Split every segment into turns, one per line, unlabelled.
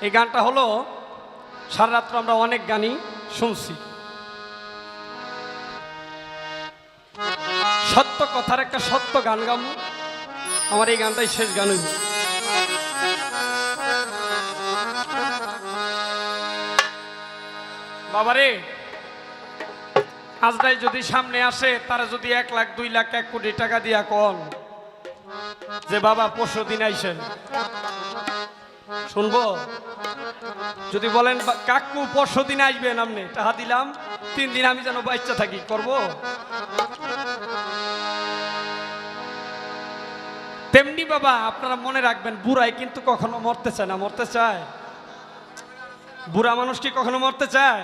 এই গানটা হলো সারা রাত্র আমরা অনেক গানই শুনছি। সত্য কথার একটা সত্য গান গাম, আমার এই গানটাই শেষ গান হইব। বাবারে, আজরাইল যদি সামনে আসে, তারা যদি 1 লাখ 2 লাখ 1 কোটি টাকা দিয়া কন যে বাবা পরশু দিন আইসেন, শুনবো? যদি বলেন কাকু পরশু দিন আসবেন, আপনি টাকা দিলাম 3 দিন আমি যেন বাচ্চা থাকি, করব? তেমনি বাবা আপনারা মনে রাখবেন, বুড়াই কিন্তু কখনো মরতে চায় না। মরতে চায়? বুড়া মানুষ কি কখনো মরতে চায়?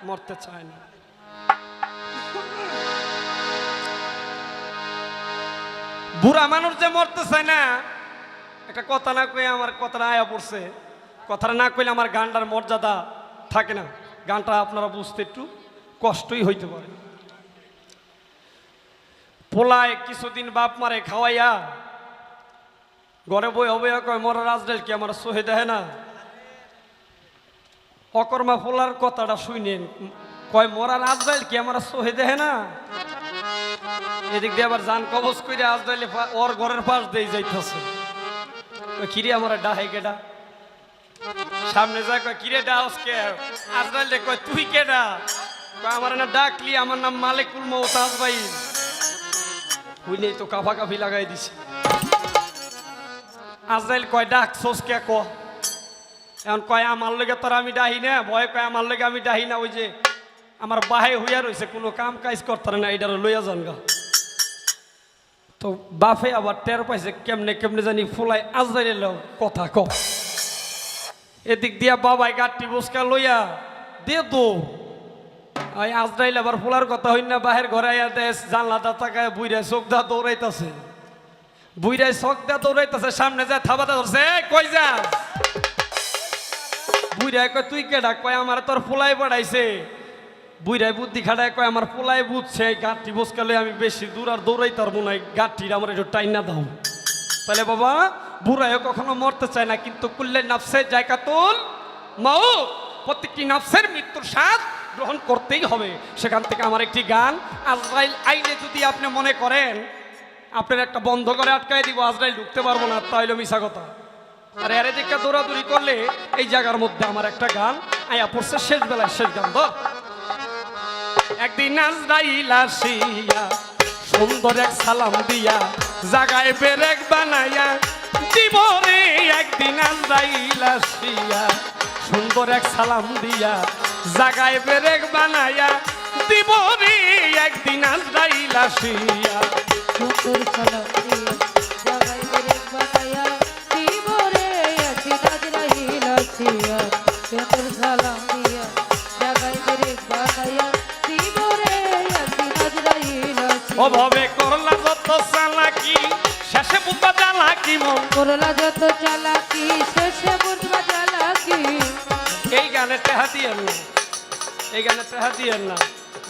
মরতে চায় না। বুড়া মানুষ যে মরতে চায় না, একটা কথা না কয়ে আমার কথাটা আয়া পড়ছে। কথাটা না কইলে আমার গানটার মর্যাদা থাকে না। গানটা আপনারা বুঝতে একটু কষ্টই হইতে পারে। পোলায় কিছুদিন বাপ মারে খাওয়াইয়া ঘরে বই অবয়া কয় মরা রাজরেল কি আমার সহে দেয় না। অকর্মা পোলার কথাটা শুনেন, কয় মরা রাজরেল কি আমার সহে দেয় না। এদিক দিয়ে আবার জান কবজ করে আজরাইলে ওর ঘরের পাশ দিয়ে যাইতেছে। কিরে আমার ডাহে কেডা, সামনে যায় কয় কিরে ডাউস কে, আজরাইলে কয় তুই কেডা, কয় আমার না ডাকলি, আমার নাম মালিকুল মউত আজরাইল। বুঝলেই তো কাফা কাফি লাগাই দিছে। আজরাইল কয় ডাকছস কে ক, এখন কয় আমার লগে তোর আমি ডাহি না, ভয় কয় আমার লগে আমি ডাহি না, ওই যে আমার বাহে হইয়া রয়েছে কোনো কাম কাজ করতে না, এটার লইয়া যান গা। তো বাপে আবার টের পাইছে কেমনে কেমনে জানি ফুলাই আজরাইল কথা ক। এদিক দিয়া বাবাই গাঠটি বসকা লইয়া দে তো আজরাইল আবার ফুলার কথা হই না, বাহের ঘরে আয়া দেশ জানলাটা তাকায় বুইরায় চোখ দা দৌড়াইতেছে। বুইরায় চোখ দা দৌড়াইতেছে, সামনে যায় থাবাটা ধরছে, কই যা? বুইরায় কয় তুই কেডা, কয় আমার তোর ফুলাই বাড়াইছে। বুইরাই বুদ্ধি খাটায় কয় আমার পোলাই বুঝছে, গাঠটি বসকালে আমি বেশি দূর আর দৌড়াই তার মনে হয়, গাঠটির আমার একটু টাইনা দাও। তাহলে বাবা বুড়াইও কখনো মরতে চায় না, কিন্তু কুল্লে নাফসে জায়গাতুল মাউত, প্রত্যেকটি নাফসের মৃত্যুর স্বাদ গ্রহণ করতেই হবে। সেখান থেকে আমার একটি গান, আজরাইল আইলে যদি আপনি মনে করেন আপনার একটা বন্ধ করে আটকাই দিব, আজরাইল ঢুকতে পারবো না, তাইলে মিশা কথা। আর এর দিকে দৌড়াদৌড়ি করলে এই জায়গার মধ্যে আমার একটা গান আয়া পড়ছে, শেষ বেলায় শেষ গান। ধর একদিন আজরাইল আসিয়া সুন্দর এক সালাম দিয়া জাগায় পেরেক বানাইয়া দিব রে। একদিন আজরাইল আসিয়া সুন্দর এক সালাম দিয়া জাগায় পেরেক বানাইয়া দিব রে। একদিন আজরাইল আসিয়া
সুন্দর সালাম দিয়া জাগায় পেরেক বানাইয়া দিব রে। একদিন আজরাইল আসিয়া সুন্দর সালাম দিয়া জাগায় পেরেক বানাইয়া দিব রে। একদিন আজরাইল আসিয়া
অভাবে করলা যত চালাকি শেষে বুঝবা চালাকি মন,
করলা যত চালাকি শেষে বুঝবা চালাকি।
এই গানে টেহা দিয়েন না, এই গানে টেহা দিয়েন না,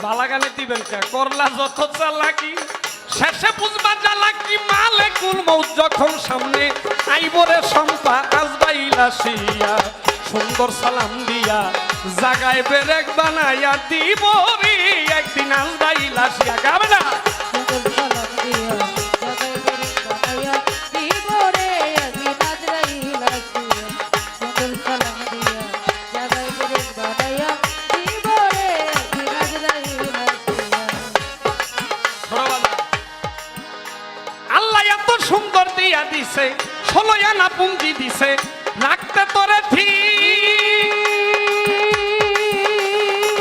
বালা গানে দিবেন কে? করলা যত চালাকি শেষে বুঝবা চালাকি, মালিকুল মউত যখন সামনে আইব রে সম্পা আজরাইল আসিয়া সুন্দর সালাম দিয়া জাগায় পেরেক বানাইয়া দিব রে। একদিন আজরাইল আসিয়া, গাবে না?
সুন্দর সালাম দিয়া জাগায় পেরেক বানাইয়া দিব রে। একদিন আজরাইল আসিয়া সুন্দর সালাম দিয়া জাগায় পেরেক বানাইয়া দিব রে। একদিন আজরাইল আসিয়া।
আল্লাহ এত সুন্দর দিয়া দিছে, 16 আনা পুঞ্জি দিছে, রাখতে তোরে ঠিক।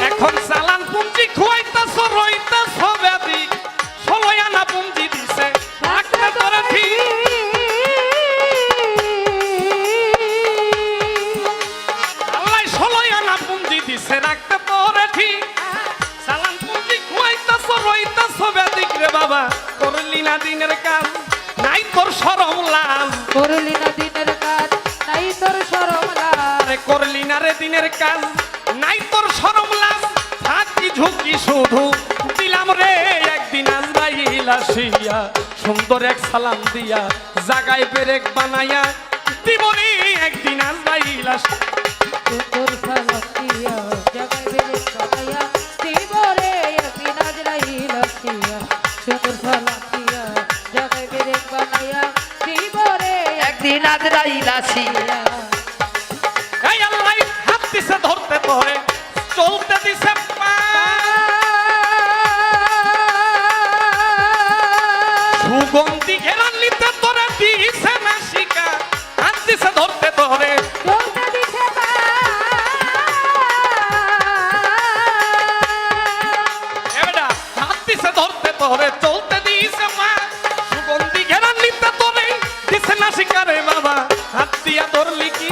এখন চালান পুঞ্জি খুয়াইতেছ রইতেছ ব্যাধি, 16 আনা পুঞ্জি দিছে, রাখতে তোরে ঠিক। আল্লাহ 16 আনা পুঞ্জি দিছে, রাখতে তোরে ঠিক। চালান পুঞ্জি খুয়াইতেছ রইতেছ ব্যাধি রে বাবা, করলি না দিনের কাজ নাই তোর শরম লাজ।
করলি না দিনের কাজ নাই তোর শরম লাজ।
আরে করলি না রে দিনের কাজ নাই তোর শরম লাজ, থাকি ঝুঁকি শুধু দিলাম রে। একদিন আজরাইল আসিয়া সুন্দর এক সালাম দিয়া জাগায় পেরেক বানাইয়া দিব রে। একদিন আজরাইল আসিয়া তরে চলতে দিছে মা সুগন্ধি ঘেরা নিতে তোরে দিছে না শিকারে বাবা হাত দিয়া ধরলি কি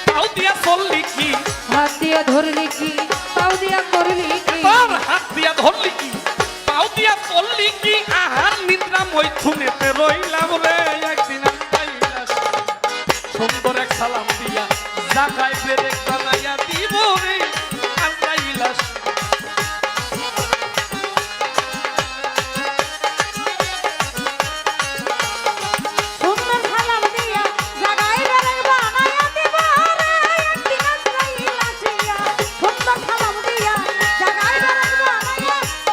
পাও দিয়া চললি কি
হাত দিয়া ধরলি কি পাও দিয়া করলি কি
তোর হাত দিয়া ধরলি কি পাও দিয়া চললি কি আহার নিদ্রা মৈথুনেতে রইলাম রে একদিন আমি পাইলাস সুন্দর এক সালাম দিয়া জাগায় বেরে বানাইয়া দিব রে আমি পাইলাস
সুন্দর সালাম দিয়া জাগাই বেড়ে বানায়া দিব রে একদিন আজরাইল আসিয়া সুন্দর সালাম দিয়া জাগাই বেড়ে বানায়া দিব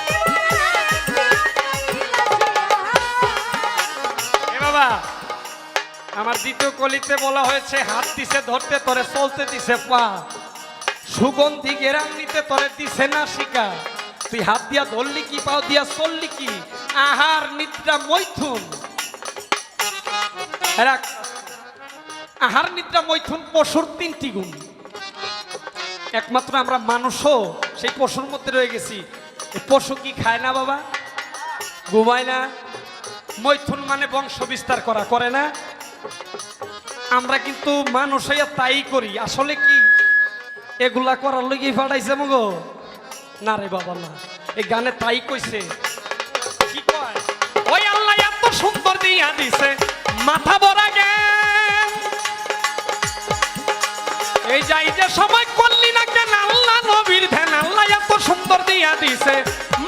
রে একদিন আজরাইল আসিয়া
এ বাবা আমার দ্বিতীয় কলিতে বলা হয়েছে হাত দিছে ধরতে তোরে চলতে দিছে পা সুগন্ধি গেরাম নিতে তোরে দিছে না শিকা তুই হাত দিয়া ধরলি কি পাও দিয়া চললি কি আহার নিদ্রা মৈথুন রাখ। আহার নিদ্রা মৈথুন পশুর তিনটি গুণ একমাত্র আমরা মানুষও সেই পশুর মধ্যে রয়ে গেছি এই পশু কি খায় না বাবা ঘুমায় না মৈথুন মানে বংশ বিস্তার করা করে না আমরা কিন্তু মানুষ হইয়া তাই করি আসলে কি এগুলা করার লগে ফাটাইছে মগো না রে বাবা না এই গানে তাই কইছে কি কয় ওই আল্লাহ এত সুন্দর দিয়া দিছে মাথা ভরা জ্ঞান এই যাই যে সময় করলি না কেন আল্লাহ নবীর ধ্যান আল্লাহ এত সুন্দর দিয়া দিছে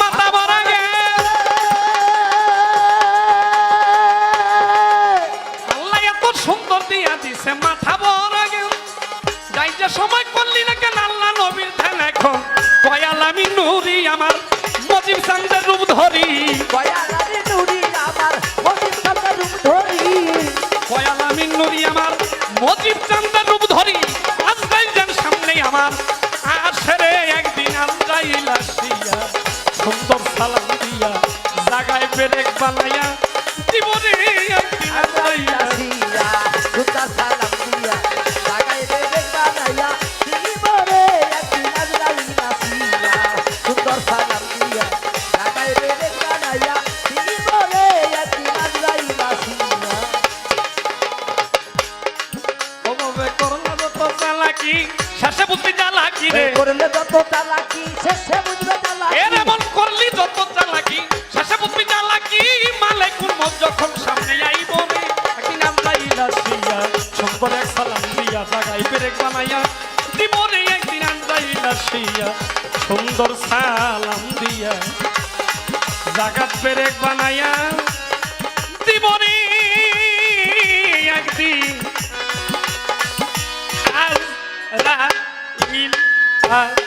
মাথা ভরা জ্ঞান আল্লাহ এত সুন্দর দিয়া দিছে মাথা ভরা জ্ঞান যাই যে সময় করলি না কেন আল্লাহ নবীর ধ্যান এখন কয়াল আমি নুরি আমার মজিব চান্দের রূপ ধরি
কয়াল আমি নুরি আমার মজিব চান্দের রূপ ধরি
কয়াল আমি নুরি আমার মজিব চান্দের রূপ ধরি আজরাইল যেন সামনে আমার আসরে একদিন আজরাইল আসিয়া সুন্দর সালাম দিয়া জাগায় পেরেক বানাইয়া জীবনে একদিন আজরাইল
আসিয়া সুন্দর সালাম দিয়া লাগাই দেবে বানাইয়া জীবনে একদিন আজরাইল আসিয়া সুন্দর সালাম দিয়া লাগাই দেবে বানাইয়া জীবনে একদিন আজরাইল আসিয়া
ওভাবে করলা যত চালাকি শেষে বুঝবি চালাকি রে
করলে যত চালাকি শেষে বুঝবে চালাকি
এর এমন করলি যত চালাকি শেষে বুঝবি চালাকি মালাইকুল মত যখন সামনে আইব রে একদিন আজরাইল আসিয়া সুন্দর এক সালাম দিয়া জাগাই পেরেক বানাইয়া জীবনে একদিন আজরাইল আসিয়া সুন্দর সালাম দিয়া জাগাত পেরেক বানাইয়া জীবনে একদিন আজরাইল